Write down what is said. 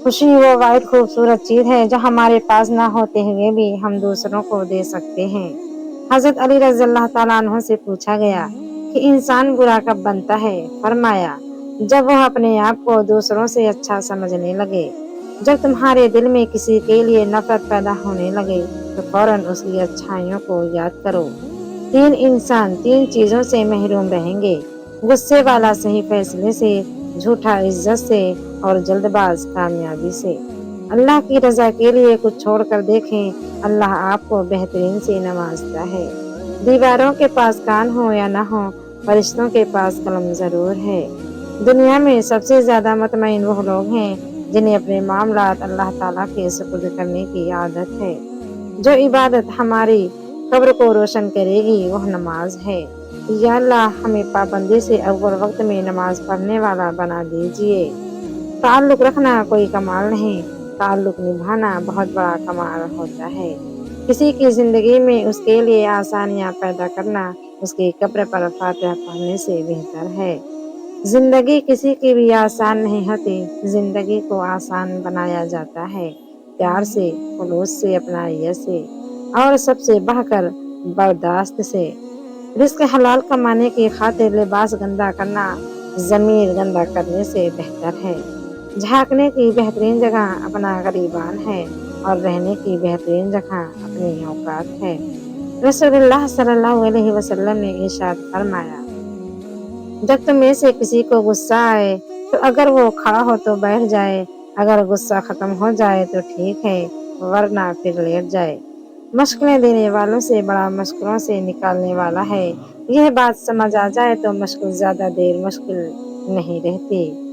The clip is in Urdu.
خوشی وہ واحد خوبصورت چیز ہے جو ہمارے پاس نہ ہوتے ہوئے بھی ہم دوسروں کو دے سکتے ہیں۔ حضرت علی رضی اللہ تعالیٰ عنہ سے پوچھا گیا کہ انسان برا کب بنتا ہے؟ فرمایا، جب وہ اپنے آپ کو دوسروں سے اچھا سمجھنے لگے۔ جب تمہارے دل میں کسی کے لیے نفرت پیدا ہونے لگے تو فوراً اس کی اچھائیوں کو یاد کرو۔ تین انسان تین چیزوں سے محروم رہیں گے: غصے والا صحیح فیصلے سے، جھوٹا عزت سے، اور جلد باز کامیابی سے۔ اللہ کی رضا کے لیے کچھ چھوڑ کر دیکھیں، اللہ آپ کو بہترین سے نوازتا ہے۔ دیواروں کے پاس کان ہو یا نہ ہو، فرشتوں کے پاس قلم ضرور ہے۔ دنیا میں سب سے زیادہ مطمئن وہ لوگ ہیں جنہیں اپنے معاملات اللہ تعالیٰ کے سپرد کرنے کی عادت ہے۔ جو عبادت ہماری قبر کو روشن کرے گی وہ نماز ہے۔ یا اللہ ہمیں پابندی سے اول وقت میں نماز پڑھنے والا بنا دیجیے۔ تعلق رکھنا کوئی کمال نہیں، تعلق نبھانا بہت بڑا کمال ہوتا ہے۔ کسی کی زندگی میں اس کے لیے آسانیاں پیدا کرنا اس کی قبر پر فاتحہ پڑھنے سے بہتر ہے۔ زندگی کسی کی بھی آسان نہیں ہوتی، زندگی کو آسان بنایا جاتا ہے پیار سے، خلوص سے، اپنائیت سے، اور سب سے بڑھ کر برداشت سے۔ رزق حلال کمانے کی خاطر لباس گندا کرنا ضمیر گندا کرنے سے بہتر ہے۔ جھانکنے کی بہترین جگہ اپنا گریبان ہے اور رہنے کی بہترین جگہ اپنی اوقات ہے۔ رسول اللہ صلی اللہ علیہ وسلم نے ارشاد فرمایا، جب تم میں سے کسی کو غصہ آئے تو اگر وہ کھڑا ہو تو بیٹھ جائے، اگر غصہ ختم ہو جائے تو ٹھیک ہے، ورنہ پھر لیٹ جائے۔ مشکلیں دینے والوں سے بڑا مشکلوں سے نکالنے والا ہے۔ یہ بات سمجھ آ جائے تو مشکل زیادہ دیر مشکل نہیں رہتی۔